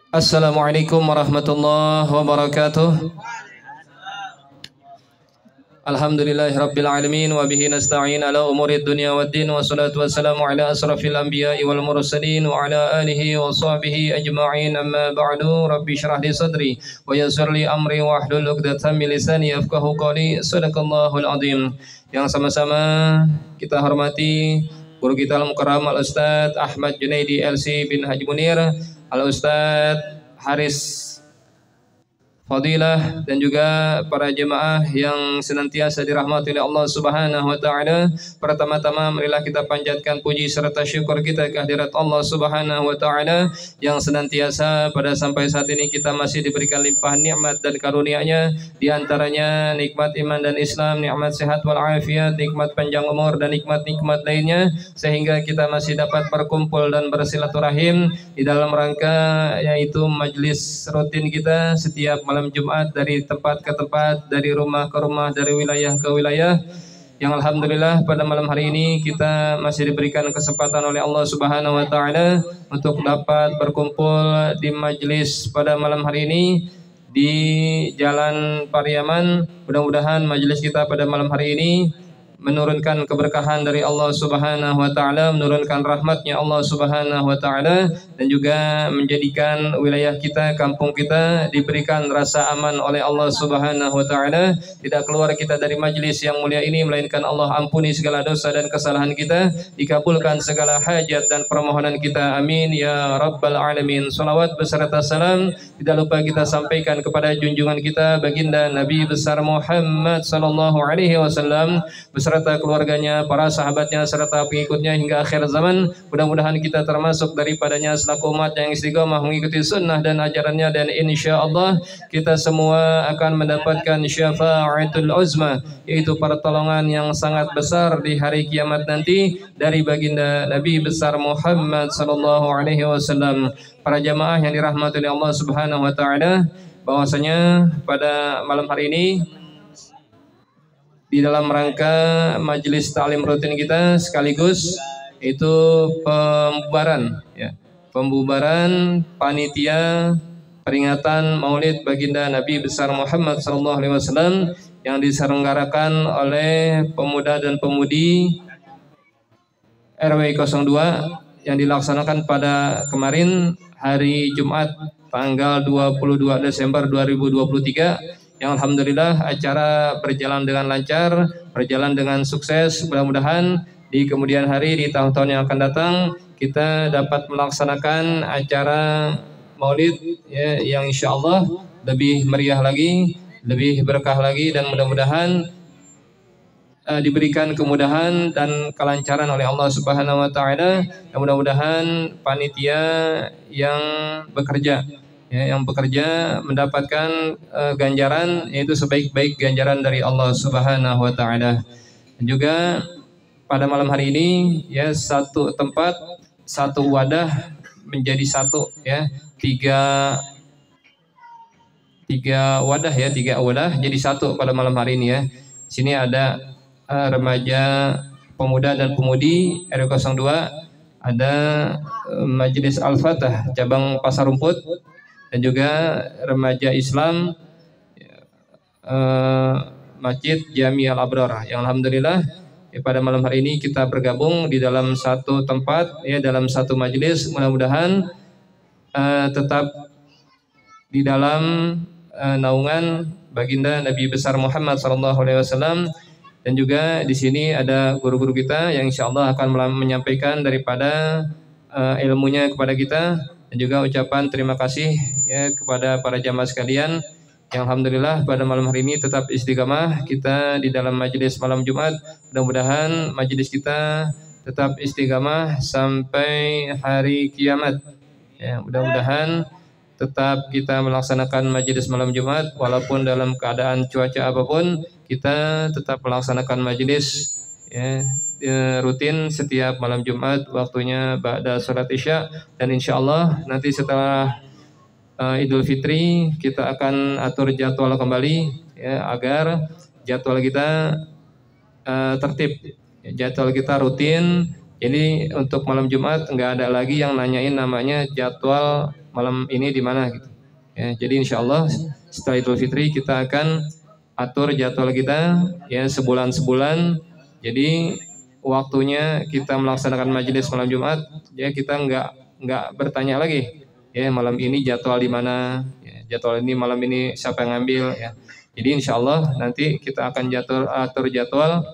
Assalamualaikum warahmatullahi wabarakatuh. Alhamdulillahirabbil alamin wa bihi nasta'in ala umurid dunya waddin wassalatu wassalamu ala asrafil anbiya'i wal mursalin wa ala alihi wa sahbihi ajma'in amma ba'du rabbi shrah li sadri wa yassir li amri wa hlul 'uqdatam min lisani yafqahu qawli sadaqallahul azim. Yang sama-sama kita hormati guru kita al-mukarram al-Ustaz Ahmad Junaidi LC bin Haji Munir, al-Ustaz Haris Fadilah, dan juga para jemaah yang senantiasa dirahmati oleh Allah Subhanahu wa taala. Pertama-tama marilah kita panjatkan puji serta syukur kita kehadirat Allah Subhanahu wa taala yang senantiasa pada sampai saat ini kita masih diberikan limpahan nikmat dan karunia-Nya, di antaranya nikmat iman dan Islam, nikmat sehat wal afiat, nikmat panjang umur dan nikmat-nikmat lainnya, sehingga kita masih dapat berkumpul dan bersilaturahim di dalam rangka yaitu majelis rutin kita setiap malam Jumat, dari tempat ke tempat, dari rumah ke rumah, dari wilayah ke wilayah. Yang alhamdulillah pada malam hari ini kita masih diberikan kesempatan oleh Allah Subhanahu wa taala untuk dapat berkumpul di majelis pada malam hari ini di Jalan Pariaman. Mudah-mudahan majelis kita pada malam hari ini menurunkan keberkahan dari Allah Subhanahu wa taala, menurunkan rahmatnya Allah Subhanahu wa taala, dan juga menjadikan wilayah kita, kampung kita diberikan rasa aman oleh Allah Subhanahu wa taala. Tidak keluar kita dari majelis yang mulia ini melainkan Allah ampuni segala dosa dan kesalahan kita, dikabulkan segala hajat dan permohonan kita, amin ya rabbal alamin. Salawat beserta salam tidak lupa kita sampaikan kepada junjungan kita baginda Nabi besar Muhammad sallallahu alaihi wasallam beserta keluarganya, para sahabatnya serta pengikutnya hingga akhir zaman. Mudah-mudahan kita termasuk daripadanya selaku umat yang istiqomah mengikuti sunnah dan ajarannya, dan insya Allah kita semua akan mendapatkan syafa'atul uzma, yaitu pertolongan yang sangat besar di hari kiamat nanti dari baginda Nabi besar Muhammad sallallahu alaihi wasallam. Para jamaah yang dirahmati oleh Allah Subhanahu wa taala, bahwasanya pada malam hari ini di dalam rangka majelis ta'lim rutin kita sekaligus itu pembubaran pembubaran panitia peringatan Maulid baginda Nabi besar Muhammad sallallahu alaihi wasallam yang diselenggarakan oleh pemuda dan pemudi RW 02 yang dilaksanakan pada kemarin hari Jumat tanggal 22 Desember 2023, yang alhamdulillah acara berjalan dengan lancar, berjalan dengan sukses. Mudah-mudahan di kemudian hari, di tahun-tahun yang akan datang, kita dapat melaksanakan acara Maulid yang insya Allah lebih meriah lagi, lebih berkah lagi, dan mudah-mudahan diberikan kemudahan dan kelancaran oleh Allah Subhanahu wa taala. Dan mudah-mudahan panitia yang bekerja mendapatkan ganjaran, yaitu sebaik-baik ganjaran dari Allah Subhanahu wa taala. Dan juga pada malam hari ini satu tempat, satu wadah menjadi satu, tiga wadah jadi satu pada malam hari ini ya. Sini ada remaja, pemuda dan pemudi RW 02, ada Majelis Al-Fatah cabang Pasar Rumput, dan juga remaja Islam Masjid Jami Al-Abrar, yang alhamdulillah pada malam hari ini kita bergabung di dalam satu tempat, dalam satu majelis. Mudah-mudahan tetap di dalam naungan baginda Nabi besar Muhammad sallallahu alaihi wasallam. Dan juga di sini ada guru-guru kita yang insya Allah akan menyampaikan daripada ilmunya kepada kita, dan juga ucapan terima kasih kepada para jamaah sekalian yang alhamdulillah pada malam hari ini tetap istiqamah kita di dalam majelis malam Jumat. Mudah-mudahan majelis kita tetap istiqamah sampai hari kiamat. Mudah-mudahan tetap kita melaksanakan majelis malam Jumat walaupun dalam keadaan cuaca apapun, kita tetap melaksanakan majelis rutin setiap malam Jumat, waktunya ba'da salat Isya. Dan insya Allah nanti setelah Idul Fitri kita akan atur jadwal kembali agar jadwal kita tertib, jadwal kita rutin. Jadi untuk malam Jumat nggak ada lagi yang nanyain namanya jadwal malam ini di mana gitu. Ya, jadi insya Allah setelah Idul Fitri kita akan atur jadwal kita ya sebulan. Jadi waktunya kita melaksanakan majelis malam Jumat ya kita nggak bertanya lagi ya malam ini jadwal di mana ya, jadwal ini malam ini siapa yang ngambil ya. Jadi insya Allah nanti kita akan atur jadwal.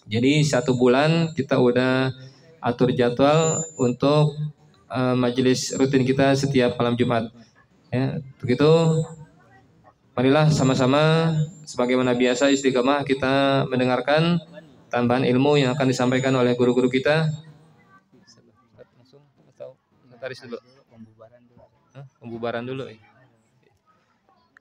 Jadi 1 bulan kita udah atur jadwal untuk majelis rutin kita setiap malam Jumat. Ya, begitu. Marilah sama-sama sebagaimana biasa istiqamah kita mendengarkan tambahan ilmu yang akan disampaikan oleh guru-guru kita. Langsung atau notaris dulu? Pembubaran dulu.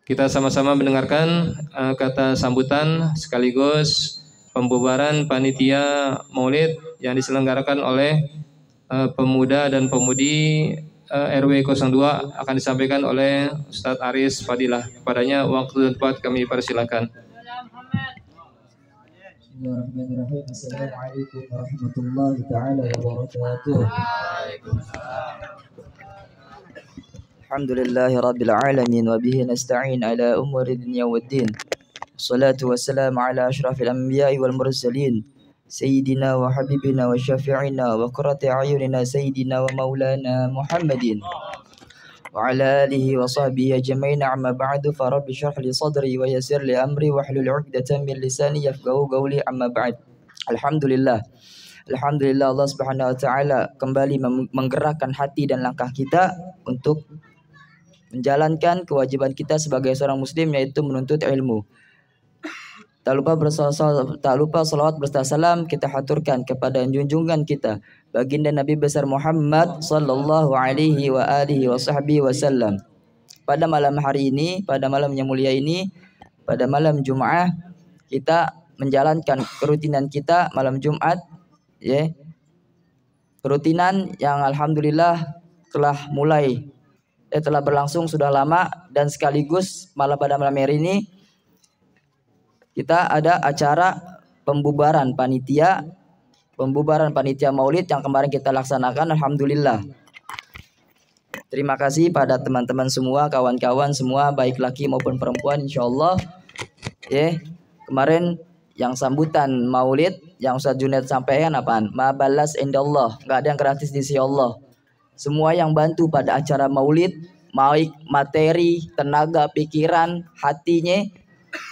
Kita sama-sama mendengarkan kata sambutan sekaligus pembubaran panitia Maulid yang diselenggarakan oleh pemuda dan pemudi RW 02 akan disampaikan oleh Ustadz Aris Fadilah. Kepadanya waktu dan tempat kami persilakan. Bismillahirrahmanirrahim. Assalamualaikum warahmatullahi taala wabarakatuh. Alhamdulillahirabbil alamin wa bihi nasta'in ala umuri dunya waddin. Wassalatu wassalamu ala asyrafil anbiya'i wal mursalin. Sayyidina wa habibina wa syafi'ina wa qurrati a'yunina sayyidina wa maulana Muhammadin wa ala alihi wa sahbihi ajma'in amma ba'du fa rabbi shrah li sadri wa yassir li amri wa hlul 'uqdatam min lisani yafqahu qawli amma ba'd. Alhamdulillah Allah Subhanahu wa taala kembali menggerakkan hati dan langkah kita untuk menjalankan kewajiban kita sebagai seorang muslim yaitu menuntut ilmu. Tak lupa salawat berserta salam kita haturkan kepada junjungan kita baginda Nabi besar Muhammad sallallahu alaihi wa alihi wasallam. Pada malam hari ini, pada malam yang mulia ini, pada malam Jumat kita menjalankan kerutinan kita malam Jumat ya. Kerutinan yang alhamdulillah telah berlangsung sudah lama dan sekaligus pada malam hari ini kita ada acara pembubaran panitia Maulid yang kemarin kita laksanakan. Alhamdulillah. Terima kasih pada teman-teman semua, kawan-kawan semua baik laki maupun perempuan insyaallah. Ya, kemarin yang sambutan Maulid yang Ustaz Junaid sampaikan apaan? Ma balas indallah, enggak ada yang gratis di sisi Allah. Semua yang bantu pada acara Maulid, baik materi, tenaga, pikiran, hatinya,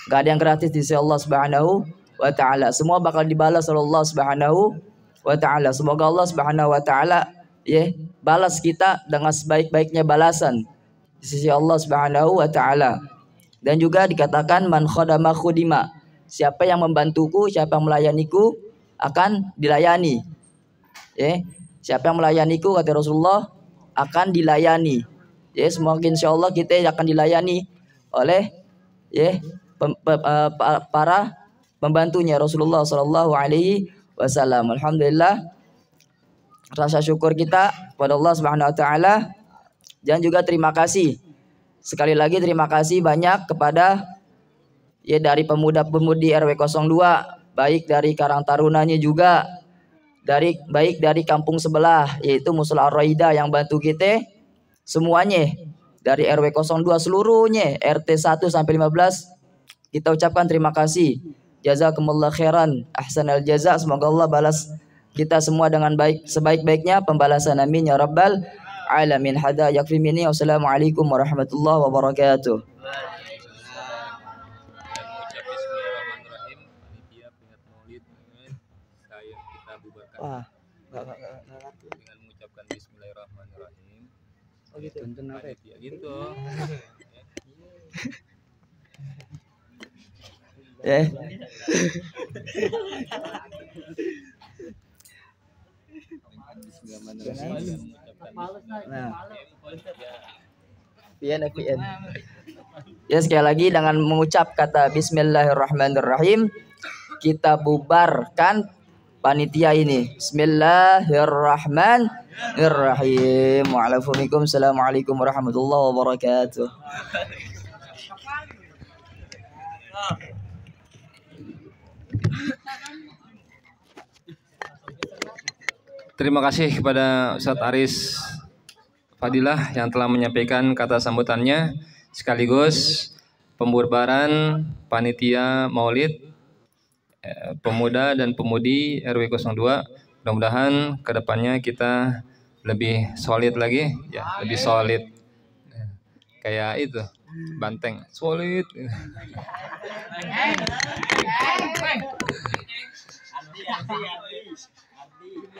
enggak ada yang gratis di sisi Allah Subhanahu wa taala. Semua bakal dibalas oleh Allah Subhanahu wa taala. Semoga Allah Subhanahu wa taala ya balas kita dengan sebaik-baiknya balasan di sisi Allah Subhanahu wa taala. Dan juga dikatakan man khadama khudima. Siapa yang membantuku, siapa yang melayaniku akan dilayani. Ya, siapa yang melayaniku kata Rasulullah akan dilayani. Ya, semoga insyaallah kita akan dilayani oleh ya para pembantunya Rasulullah sallallahu alaihi wasallam. Alhamdulillah. Rasa syukur kita kepada Allah Subhanahu wa taala dan juga terima kasih. Sekali lagi terima kasih banyak kepada ya dari pemuda-pemudi RW 02, baik dari Karang Tarunanya juga baik dari kampung sebelah yaitu Musola Ar-Raida yang bantu kita semuanya dari RW 02 seluruhnya RT 1 sampai 15 kita ucapkan terima kasih. Jazakumullah khairan ahsanal jaza. Semoga Allah balas kita semua dengan baik sebaik-baiknya pembalasan amin ya rabbal alamin. Hada yakfi minni. Wassalamualaikum warahmatullahi wabarakatuh. Wah, dengan mengucapkan bismillahirrahmanirrahim. Oh gitu. Tuntun apa ya? Gitu. Ya sekali lagi dengan mengucap kata bismillahirrahmanirrahim kita bubarkan panitia ini. Bismillahirrahmanirrahim. Assalamualaikum warahmatullahi wabarakatuh. Terima kasih kepada Ustadz Aris Fadilah yang telah menyampaikan kata sambutannya sekaligus pembubaran panitia Maulid pemuda dan pemudi RW 02. Mudah-mudahan kedepannya kita lebih solid lagi, ya, lebih solid. Kayak itu, banteng, solid.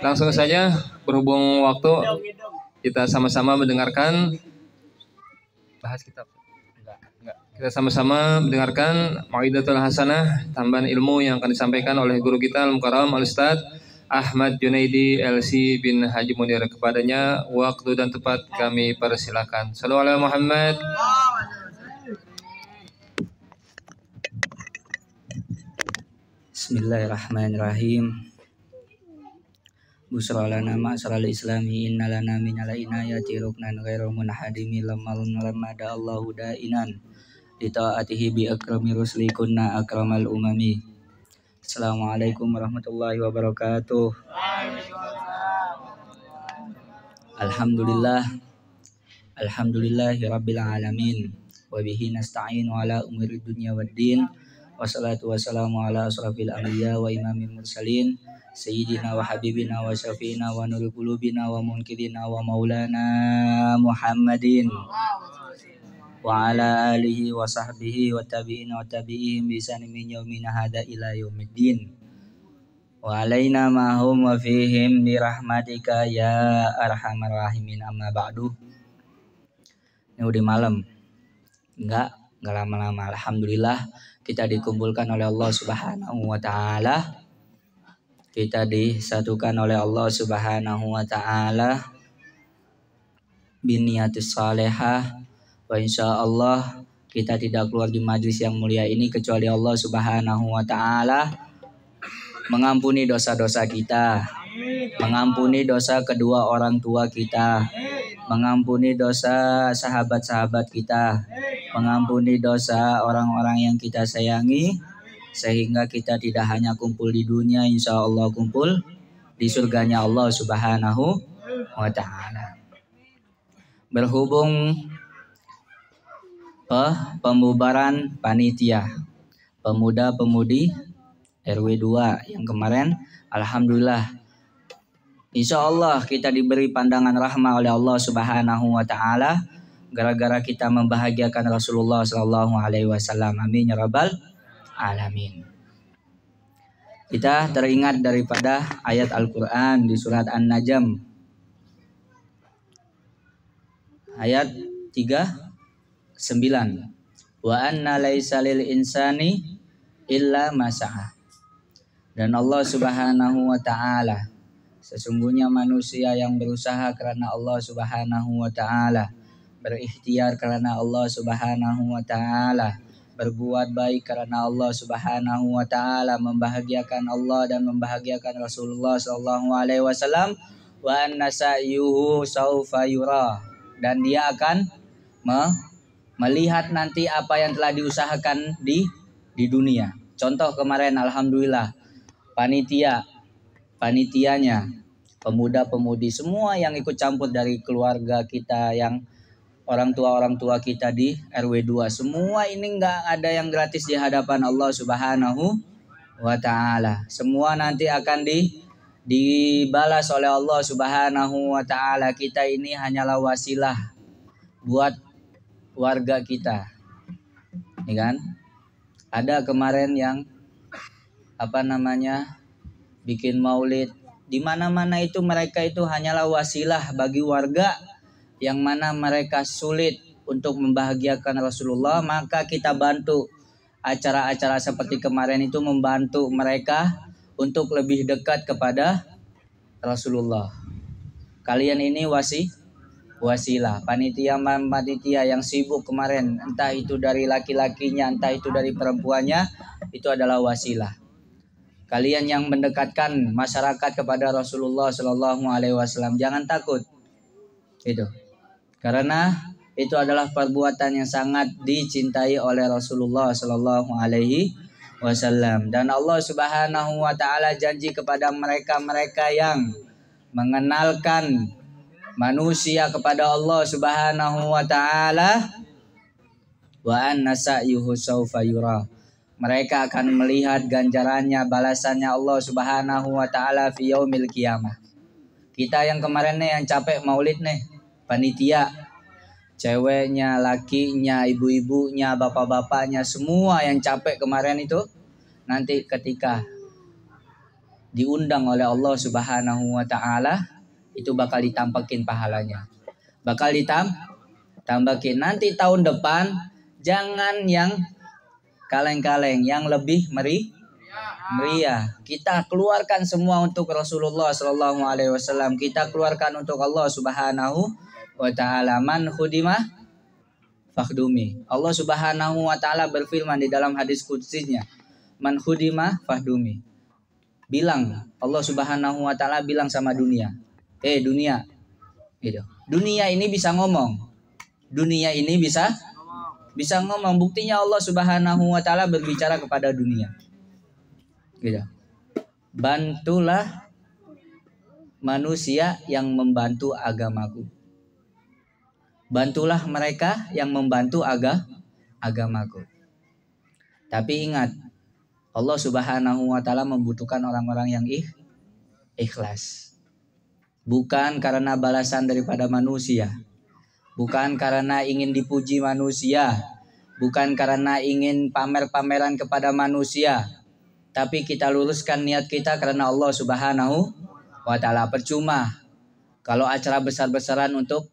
Langsung saja, berhubung waktu, kita sama-sama mendengarkan bahas kitab. Enggak. Kita sama-sama mendengarkan Mau'idatul Hasanah, tambahan ilmu yang akan disampaikan oleh guru kita Al-Mukarram Al-Ustaz Ahmad Junaidi LC bin Haji Munir. Kepadanya waktu dan tempat kami persilakan. Shallallahu alaihi Muhammad. Bismillahirrahmanirrahim. Busra lana ma'asral islami inna lana minal inayati ruknan ghairu munhadimi lamal lamada Allahu da'inan li ta'atihi bi akrami rusli kunna akramal umami. Assalamualaikum warahmatullahi wabarakatuh. Alhamdulillahi rabbil alamin wa bihi nasta'inu ala umuri dunya waddin. Wassalatu wassalamu ala asrafil anbiya wa imamil mursalin sayyidina wa habibina wa syafi'ina wa nurul qulubina wa munkirina wa maulana Muhammadin wa ala alihi wa sahbihi wa tabi'ina wa tabi'ihim bi ihsanin min yaumina hada ila yaumiddin wa alaina ma hum wa fihim bi rahmatika ya arhamar rahimin. Amma ba'du. Ini udah malam. Enggak lama-lama. Alhamdulillah kita dikumpulkan oleh Allah Subhanahu wa taala. Kita disatukan oleh Allah Subhanahu wa taala biniatus salihah. Wa insyaallah kita tidak keluar di majlis yang mulia ini kecuali Allah Subhanahu wa taala mengampuni dosa-dosa kita, mengampuni dosa kedua orang tua kita, mengampuni dosa sahabat-sahabat kita, mengampuni dosa orang-orang yang kita sayangi, sehingga kita tidak hanya kumpul di dunia, insya Allah kumpul di surganya Allah Subhanahu wa ta'ala. Berhubung pembubaran panitia pemuda-pemudi RW 2 yang kemarin, alhamdulillah insya Allah kita diberi pandangan rahmah oleh Allah Subhanahu wa ta'ala gara-gara kita membahagiakan Rasulullah sallallahu alaihi wasallam. Amin ya rabbal alamin. Kita teringat daripada ayat Al-Qur'an di surat An-Najm ayat 39. Wa anna laisa lil insani illa ma sa'a. Dan Allah Subhanahu wa ta'ala, sesungguhnya manusia yang berusaha karena Allah Subhanahu wa ta'ala, berikhtiar karena Allah Subhanahu wa ta'ala, berbuat baik karena Allah Subhanahu wa ta'ala, membahagiakan Allah dan membahagiakan Rasulullah sallallahu alaihi wasallam, wa anna sa'yuhu saufa yura, dan dia akan melihat nanti apa yang telah diusahakan di dunia. Contoh kemarin alhamdulillah panitianya, pemuda-pemudi semua yang ikut campur dari keluarga kita, yang orang tua kita di RW 2, semua ini enggak ada yang gratis di hadapan Allah Subhanahu wa ta'ala. Semua nanti akan dibalas oleh Allah Subhanahu wa ta'ala. Kita ini hanyalah wasilah buat warga kita. Ini kan? Ada kemarin yang bikin maulid di mana-mana itu, mereka itu hanyalah wasilah bagi warga yang mana mereka sulit untuk membahagiakan Rasulullah, maka kita bantu acara-acara seperti kemarin itu, membantu mereka untuk lebih dekat kepada Rasulullah. Kalian ini wasilah, panitia yang sibuk kemarin, entah itu dari laki-lakinya, entah itu dari perempuannya, itu adalah wasilah. Kalian yang mendekatkan masyarakat kepada Rasulullah Sallallahu Alaihi Wasallam, jangan takut. Itu, karena itu adalah perbuatan yang sangat dicintai oleh Rasulullah Sallallahu Alaihi Wasallam. Dan Allah Subhanahu Wa Taala janji kepada mereka yang mengenalkan manusia kepada Allah Subhanahu wa taala, wa anna sa'yuhu saufa yura. Mereka akan melihat ganjarannya, balasannya Allah Subhanahu wa taala fi yaumil qiyamah. Kita yang kemarin nih yang capek maulid nih, panitia, ceweknya, lakinya, ibu-ibunya, bapak-bapaknya, semua yang capek kemarin itu nanti ketika diundang oleh Allah Subhanahu wa taala itu bakal ditambakin pahalanya. Bakal ditambakin. Nanti tahun depan jangan yang kaleng-kaleng, yang lebih meriah. Kita keluarkan semua untuk Rasulullah sallallahu alaihi wasallam. Kita keluarkan untuk Allah Subhanahu wa taala. Man khudimah fakhdumi. Allah Subhanahu wa taala berfirman di dalam hadis qudsinya, man khudimah fakhdumi. Bilang Allah Subhanahu wa taala bilang sama dunia, dunia, gitu. Dunia ini bisa ngomong. Dunia ini bisa ngomong. Buktinya Allah Subhanahu wa taala berbicara kepada dunia. Gitu. Bantulah manusia yang membantu agamaku. Bantulah mereka yang membantu agamaku. Tapi ingat, Allah Subhanahu wa taala membutuhkan orang-orang yang ikhlas. Bukan karena balasan daripada manusia. Bukan karena ingin dipuji manusia. Bukan karena ingin pamer-pameran kepada manusia. Tapi kita luruskan niat kita karena Allah Subhanahu wa taala. Percuma kalau acara besar-besaran untuk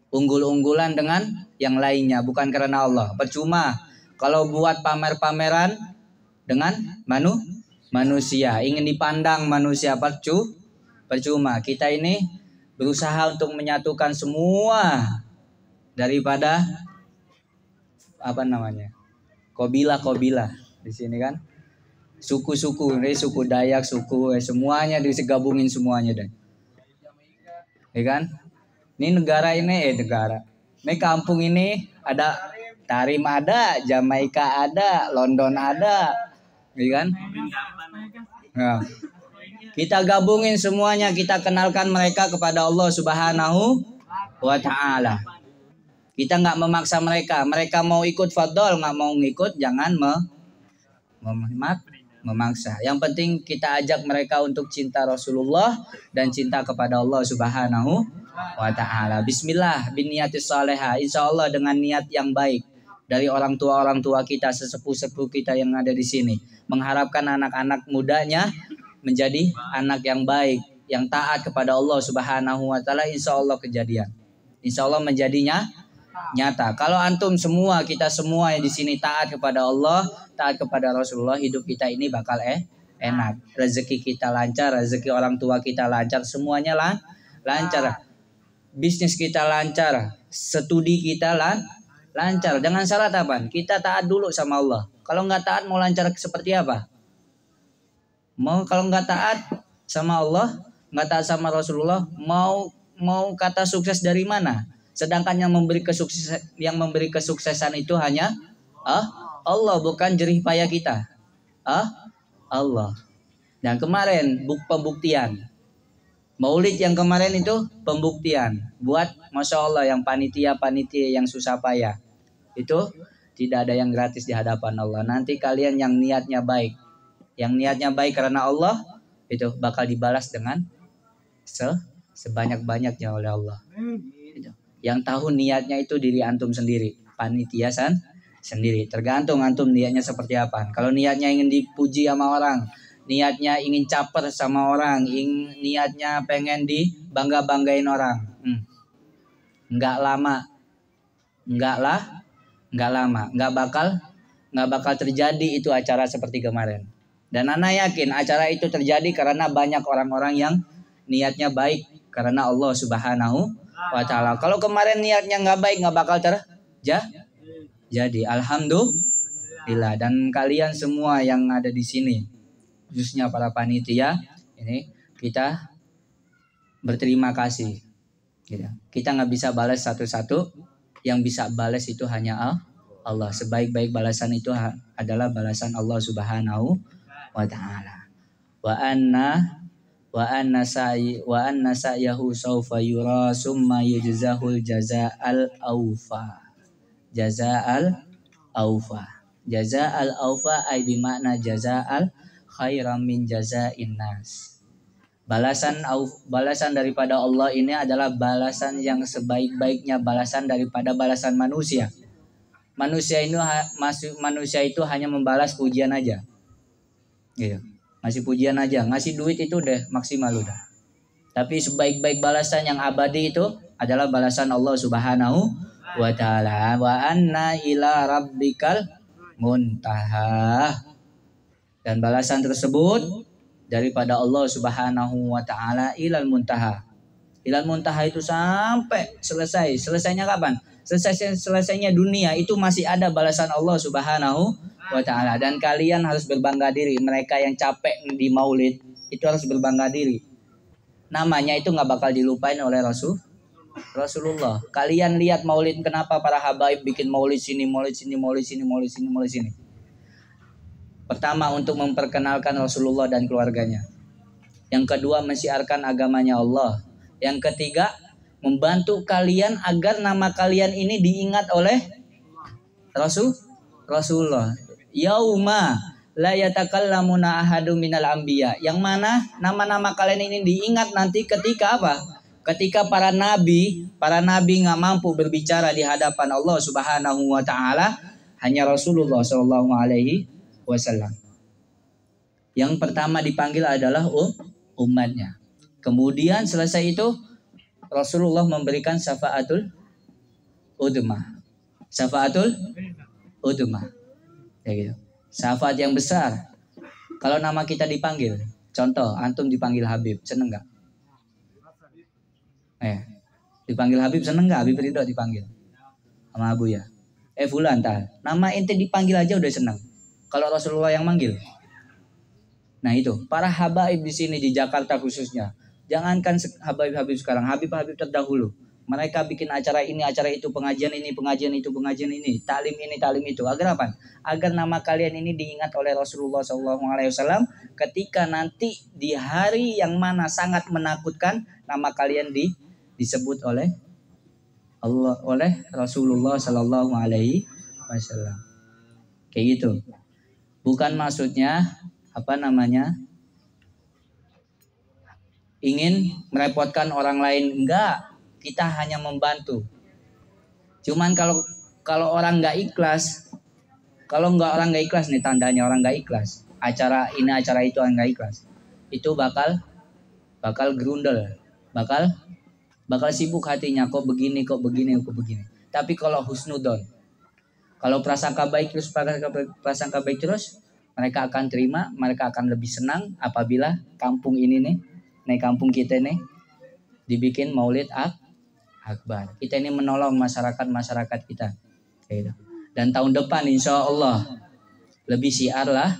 unggul-unggulan dengan yang lainnya, bukan karena Allah. Percuma kalau buat pamer-pameran dengan manusia, ingin dipandang manusia, percuma. Kita ini berusaha untuk menyatukan semua daripada kobilah di sini kan, suku-suku, ini suku Dayak, suku semuanya digabungin semuanya deh, ya kan? Ini negara ini ini kampung ini ada Tarim ada, Jamaika ada, London ada, ya kan? Nah, kita gabungin semuanya, kita kenalkan mereka kepada Allah Subhanahu wa taala. Kita nggak memaksa mereka. Mereka mau ikut fadol, nggak mau ngikut, jangan memaksa. Yang penting kita ajak mereka untuk cinta Rasulullah dan cinta kepada Allah Subhanahu wa taala. Bismillah biniyatis salihah. Insyaallah dengan niat yang baik dari orang tua kita, sesepuh-sepuh kita yang ada di sini, mengharapkan anak-anak mudanya menjadi anak yang baik, yang taat kepada Allah Subhanahu wa taala. Insyaallah kejadian. Insyaallah menjadinya nyata. Kalau antum semua, kita semua yang di sini taat kepada Allah, taat kepada Rasulullah, hidup kita ini bakal enak. Rezeki kita lancar, rezeki orang tua kita lancar, semuanya lancar. Bisnis kita lancar, studi kita lancar. Dengan syarat apa? Kita taat dulu sama Allah. Kalau nggak taat mau lancar seperti apa? Kalau nggak taat sama Allah, nggak taat sama Rasulullah, mau kata sukses dari mana? Sedangkan yang memberi kesuksesan itu hanya Allah, bukan jerih payah kita. Allah. Dan kemarin pembuktian. Maulid yang kemarin itu pembuktian buat Masya Allah yang panitia yang susah payah. Itu tidak ada yang gratis di hadapan Allah. Nanti kalian yang niatnya baik. Yang niatnya baik karena Allah, itu bakal dibalas dengan sebanyak-banyaknya oleh Allah. Yang tahu niatnya itu diri antum sendiri, panitia sendiri. Tergantung antum niatnya seperti apa. Kalau niatnya ingin dipuji sama orang, niatnya ingin caper sama orang, niatnya pengen dibangga-banggain orang, nggak bakal terjadi itu acara seperti kemarin. Dan ana yakin acara itu terjadi karena banyak orang-orang yang niatnya baik karena Allah Subhanahu wa taala. Kalau kemarin niatnya nggak baik, nggak bakal terjadi. Alhamdulillah. Dan kalian semua yang ada di sini, khususnya para panitia, ini kita berterima kasih. Kita nggak bisa balas satu-satu, yang bisa balas itu hanya Allah. Sebaik-baik balasan itu adalah balasan Allah Subhanahu wa taala. Wa anna wa anna sa'yahu sawfa yura summa yujzahul jazaa'al awfa. Jazaa'al awfa. Jazaa'al awfa ay bimakna jazaa'al khairan min jaza'in nas. Balasan daripada Allah ini adalah balasan yang sebaik-baiknya balasan daripada balasan manusia. Manusia itu hanya membalas pujian aja. Gitu. Ngasih pujian aja, ngasih duit itu udah maksimal udah. Tapi sebaik-baik balasan yang abadi itu adalah balasan Allah Subhanahu wa taala. Wa anna ila rabbikal muntaha. Dan balasan tersebut daripada Allah Subhanahu wa taala ilal muntaha. Ilal muntaha itu sampai selesai. Selesainya kapan? Selesainya dunia itu masih ada balasan Allah Subhanahu wa taala. Dan kalian harus berbangga diri. Mereka yang capek di maulid itu harus berbangga diri. Namanya itu nggak bakal dilupain oleh Rasulullah. Kalian lihat maulid, kenapa para habaib bikin maulid sini, maulid sini, maulid sini, maulid sini, maulid sini. Pertama, untuk memperkenalkan Rasulullah dan keluarganya. Yang kedua, mensiarkan agamanya Allah. Yang ketiga, membantu kalian agar nama kalian ini diingat oleh Rasulullah. Yauma la yatakallamuna ahadum minal anbiya. Yang mana nama-nama kalian ini diingat nanti ketika apa? Ketika para nabi nggak mampu berbicara di hadapan Allah Subhanahu wa taala, hanya Rasulullah sallallahu alaihi wasallam. Yang pertama dipanggil adalah umatnya. Kemudian selesai itu Rasulullah memberikan syafaatul udmah. Syafaatul udmah. Ya gitu. Syafaat yang besar. Kalau nama kita dipanggil, contoh antum dipanggil Habib, seneng nggak? Dipanggil Habib seneng nggak? Habib Ridho dipanggil sama Abu ya. Fulan tah. Nama ente dipanggil aja udah seneng. Kalau Rasulullah yang manggil. Nah itu, para habaib di sini di Jakarta khususnya. Jangankan habib-habib sekarang, habib-habib terdahulu. Mereka bikin acara ini, acara itu, pengajian ini, pengajian itu, pengajian ini, taklim ini, taklim itu. Agar apa? Agar nama kalian ini diingat oleh Rasulullah SAW ketika nanti di hari yang mana sangat menakutkan, nama kalian disebut oleh Allah, oleh Rasulullah SAW. Kayak gitu. Bukan maksudnya ingin merepotkan orang lain, enggak. Kita hanya membantu. Cuman kalau orang nggak ikhlas, orang nggak ikhlas nih tandanya orang nggak ikhlas. Acara ini, acara itu orang nggak ikhlas. Itu bakal gerundel, bakal sibuk hatinya. Kok begini. Tapi kalau husnudon, kalau prasangka baik terus, mereka akan terima, mereka akan lebih senang apabila kampung ini nih kampung kita nih dibikin maulid akbar. Kita ini menolong masyarakat kita. Dan tahun depan insya Allah lebih syiar lah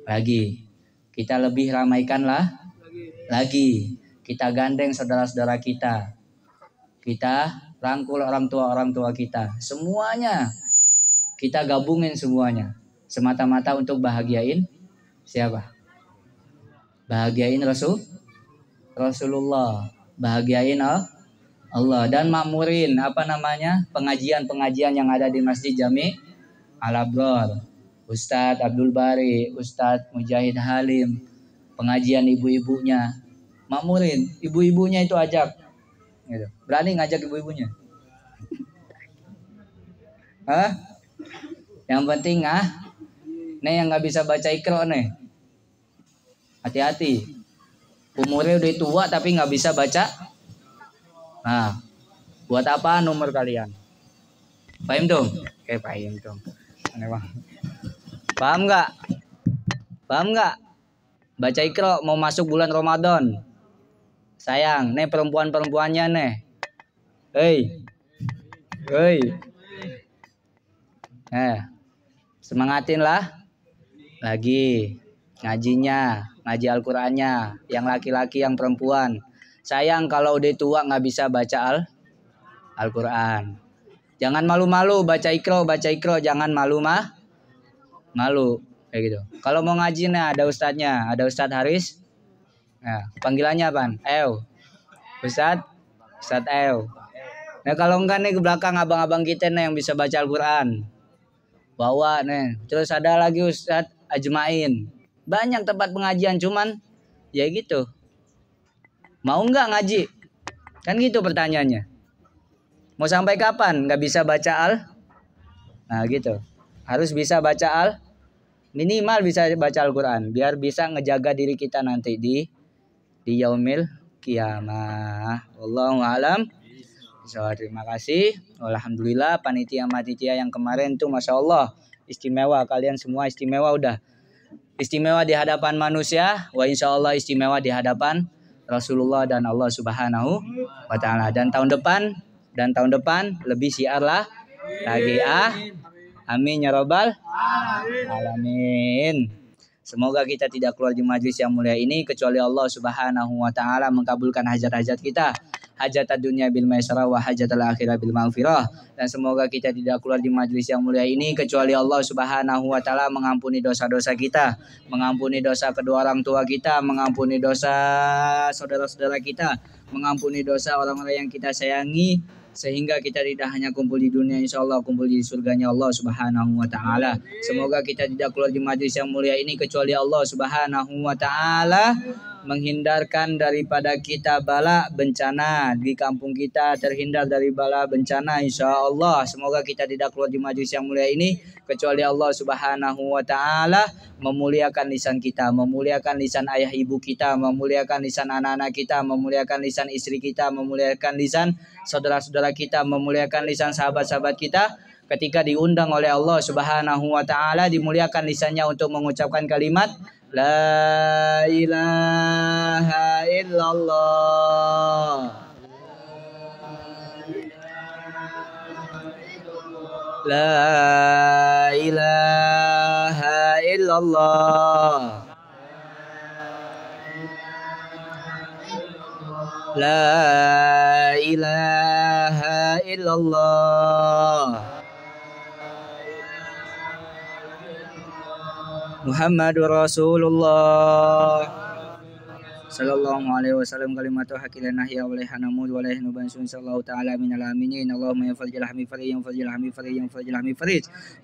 lagi. Kita lebih ramaikan lah lagi. Kita gandeng saudara-saudara kita. Kita rangkul orang tua kita. Semuanya kita gabungin semuanya. Semata-mata untuk bahagiain siapa? Bahagiain Rasulullah. Bahagiain Allah dan makmurin pengajian yang ada di Masjid Jami Al-Abrar. Ustadz Abdul Bari, Ustadz Mujahid Halim, pengajian ibu-ibunya. Makmurin, ibu-ibunya itu ajak. Gitu. Berani ngajak ibu-ibunya? Yang penting nih yang nggak bisa baca Iqra nih. Hati-hati. Umurnya udah tua tapi nggak bisa baca. Nah, buat apa nomor kalian? Paham dong? Paham dong. Aneh banget. Paham nggak? Baca Iqra mau masuk bulan Ramadan. Sayang, nih perempuan-perempuannya nih. Hei. Semangatin lah. Lagi ngajinya, ngaji Al-Qur'annya, yang laki-laki yang perempuan. Sayang kalau udah tua nggak bisa baca Al-Qur'an. Jangan malu-malu baca Iqra, jangan malu kayak gitu. Kalau mau ngaji nih ada ustadznya, ada Ustadz Nah, panggilannya apaan? Ew. Ustadz Ew. Nah kalau enggak nih ke belakang abang-abang kita nih yang bisa baca Al-Quran. Bawa nih. Terus ada lagi Ustadz Ajmain. Banyak tempat pengajian cuman ya gitu. Mau nggak ngaji? Kan gitu pertanyaannya. Mau sampai kapan nggak bisa baca Nah gitu. Harus bisa baca minimal bisa baca Al-Quran. Biar bisa ngejaga diri kita nanti di yaumil kiamah. Wallahu a'lam. So, terima kasih. Alhamdulillah panitia yang kemarin tuh Masya Allah istimewa. Kalian semua istimewa udah. Istimewa di hadapan manusia. Wa insya Allah istimewa di hadapan Rasulullah dan Allah Subhanahu wa Ta'ala. Dan tahun depan lebih syiar lah lagi. Amin ya Rabbal alamin. Semoga kita tidak keluar di majlis yang mulia ini kecuali Allah Subhanahu wa Ta'ala mengabulkan hajat-hajat kita. Hajat dunia bil maisarah wa hajat al-akhirah bil maghfirah. Dan semoga kita tidak keluar di majlis yang mulia ini kecuali Allah Subhanahu wa Ta'ala mengampuni dosa-dosa kita, mengampuni dosa kedua orang tua kita, mengampuni dosa saudara-saudara kita, mengampuni dosa orang-orang yang kita sayangi, sehingga kita tidak hanya kumpul di dunia, insya Allah kumpul di surganya Allah Subhanahu wa Ta'ala. Semoga kita tidak keluar di majlis yang mulia ini kecuali Allah Subhanahu wa Ta'ala menghindarkan daripada kita bala bencana di kampung kita, terhindar dari bala bencana insya Allah. Semoga kita tidak keluar di majlis yang mulia ini kecuali Allah Subhanahu wa Ta'ala memuliakan lisan kita, memuliakan lisan ayah ibu kita, memuliakan lisan anak-anak kita, memuliakan lisan istri kita, memuliakan lisan saudara-saudara kita, memuliakan lisan sahabat-sahabat kita ketika diundang oleh Allah Subhanahu wa Ta'ala, dimuliakan lisannya untuk mengucapkan kalimat La ilaha illallah. La ilaha illallah. La ilaha illallah. Muhammadur Rasulullah sallallahu alaihi wasallam kalimatu haqqin nahya wa la namud wa la nuban sallallahu ta'ala minal aminin. Allahumma ya farjil hami farij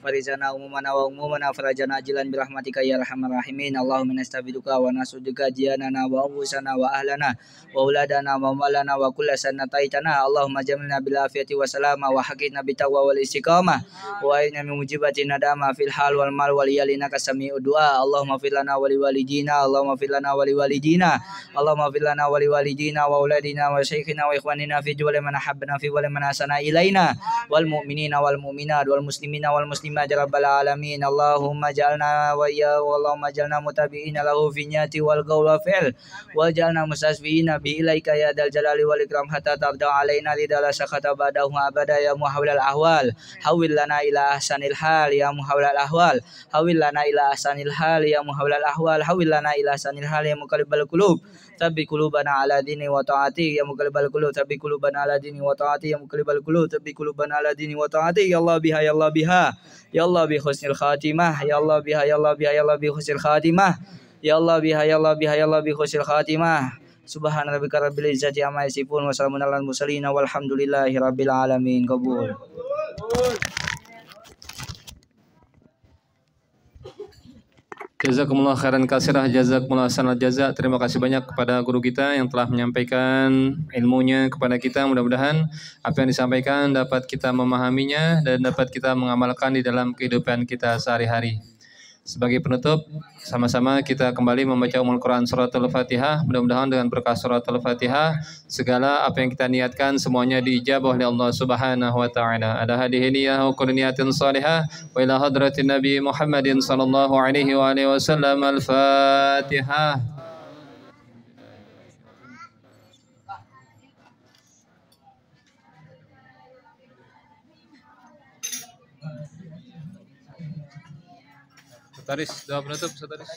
farizana umumana wa umumana farajana ajilan birahmatika ya arhamar rahimin. Allahumma nastafiduka wa nasuduka jianana wa usana wa ahlana wa uladana wa malana wa kulla sanataitana. Allahumma jamilna bil afiyati wa salama wa haqqina bitaqwa wal istiqamah wa inna min mujibati nadama fil hal wal mal wal yalina kasami'u du'a. Allahumma fir lana wa liwalidina, Allahumma fir lana wa liwalidina, Allahumma fir lana wa liwalidina wa auladina wa syekhina wa ikhwanina fi wal man habbana fi wal man asana ilaina wal mu'minina wal mu'minat wal muslimina wal muslimat ya rabbal alamin. Allahumma ja'alna wa ya Allahumma ja'alna mutabi'ina lahu fi niyyati wal qawl wa fi'l wa ja'alna mustasfiina bi ilaika ya dal jalali wal ikram hatta tarda alaina ridala sakhata ba'dahu abada ya muhawwilal ahwal. Hawil lana ila ahsanil hal ya muhawwilal ahwal. Hawil lana ila ahsanil hal ya muhawwilal ahwal. Hawil lana ila ahsanil hal ya muqallibal qulub. Tabbi qulubana ala dini wa ta'ati ya muqallibal qulub. Tabbi qulubana ala dini wa ta'ati ya muqallibal qulub. Tabbi qulubana ala dini wa ta'ati ya Allah biha ya Allah biha ya Allah bi husnil khatimah ya Allah biha ya Allah biha ya Allah bi husnil khatimah ya Allah biha ya Allah biha ya Allah bi husnil khatimah. Subhana rabbika rabbil izzati amma yasifun wa salamun alal mursalin walhamdulillahi rabbil alamin. Qabul. Jazakumullah khairan katsirah, jazakumullah sanad jaza. Terima kasih banyak kepada guru kita yang telah menyampaikan ilmunya kepada kita. Mudah-mudahan apa yang disampaikan dapat kita memahaminya dan dapat kita mengamalkan di dalam kehidupan kita sehari-hari. Sebagai penutup, sama-sama kita kembali membaca Ummul Quran Surat Al-Fatihah. Mudah-mudahan dengan berkah Surat Al-Fatihah, segala apa yang kita niatkan semuanya diijabah oleh Allah Subhanahu wa Ta'ala. Ada hadiah wa qurniyatin salihah wa ila hadratin Nabi Muhammadin sallallahu alaihi wa alihi wasallam. Al-Fatihah. Sataris, doa penutup Sataris.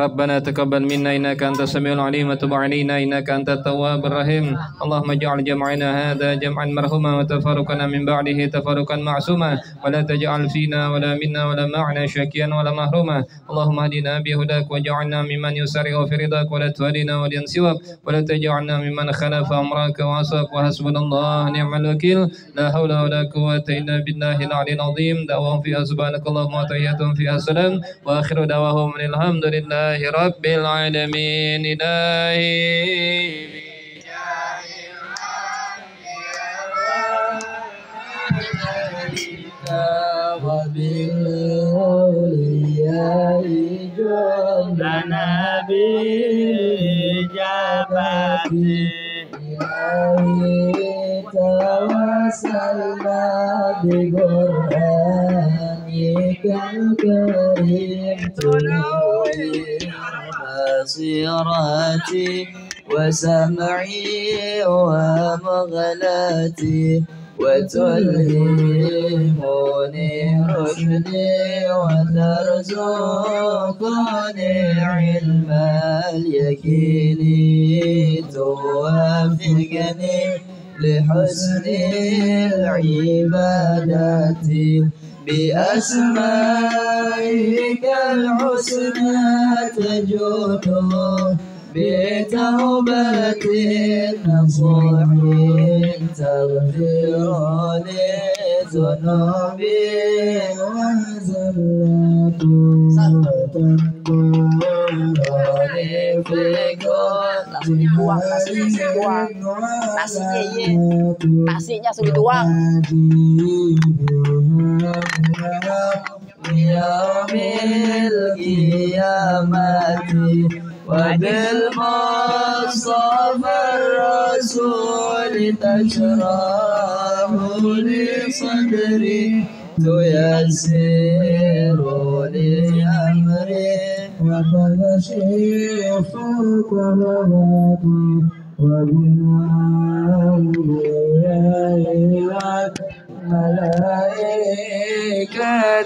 ربنا تقبل منا إنك أنت السميع العليم وتب علينا إنك أنت التواب الرحيم اللهم اجعل جمعنا هذا جمعا مرحوما وتفرقنا من بعده تفرقا معصوما ولا تجعل فينا ولا منا ولا معنا شاكيا ولا محروما اللهم اهدنا بهداك واجعلنا ممن يسارع في رضاك ولا تهدنا وليا سواك ولا تجعلنا ممن خلف أمرك وعصاك وحسبنا الله نعم الوكيل لا حول ولا قوة إلا بالله العلي العظيم دعواهم فيها سبحانك اللهم وتحياتهم فيها سلام وآخر دعواهم الحمد لله رب العالمين إلهي وبالأولياء جندنا بالإجابة إلهي توسلنا بقرآنك الكريم تنور بصيرتي وسمعي ومغلتي وتلهمني رشدي وترزقني علم اليقين توفقني لحسن العبادة بأسمائك الحسنى تجود بتوبة نصوح تغفر لي ذنوبي وزلات تنقلني في Nasinya sudah tuang. يوم القيامة وبالمصطفى الرسول تشرح لي صدري تيسر لي أمري وتكشف كرباتي وبالأولياء ملائكة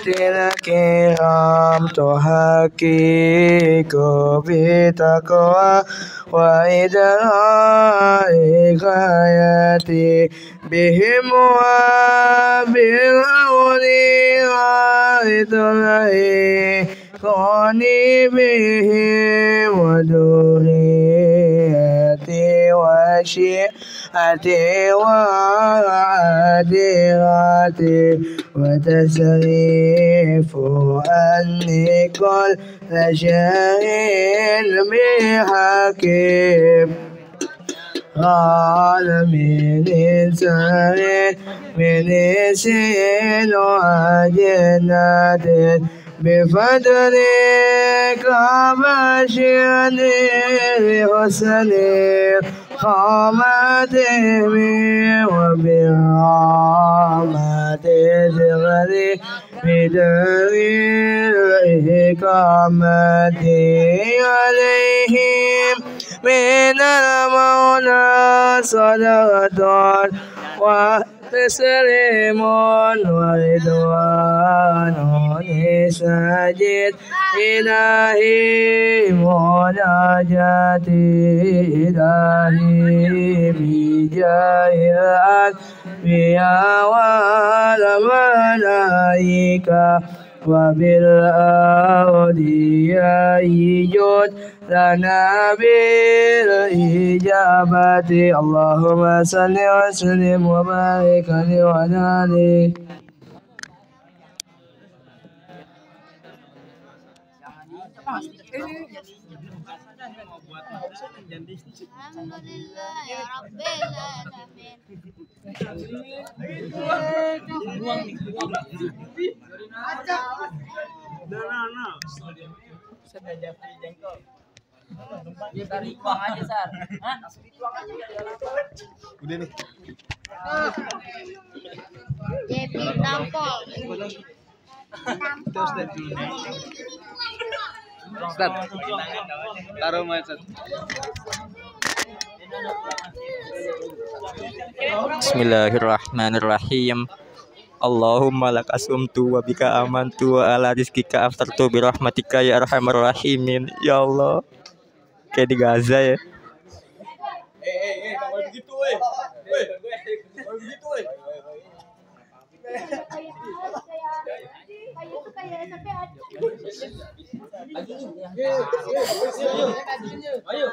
الكرام تحقق بتقوى وإدراك غايتي بهم وبالأولياء تلهقني بهم وذريتي وشيعتي وعادراتي وتسريف أني كل شيء بحكيم قال من إنسان من إنسان وجنات بفضلك بشرني بحسني قامتهم وبرحمة صغري بدليل إقامتي عليهم من المولى صدقة وتسليم ورضوان ساجد إلهي مناجاتي إلهي بجاه الأنبياء والملائكة وبالأولياء جد لنا بالإجابة اللهم صل وسلم وبارك عليه وعلى آله. Alhamdulillah ya Rabbil Alamin. Dari uang aja, Sar. Hah? Langsung dituang aja. Udah nih. JP tampol. Ustaz. Taruh macet. Bismillahirrahmanirrahim. Allahumma lak asumtu wa bika amantu wa ala rizkika aftartu birahmatika ya arhamar rahimin. Ya Allah. Kayak di Gaza ya. Begitu, weh. Begitu, weh. Ayo.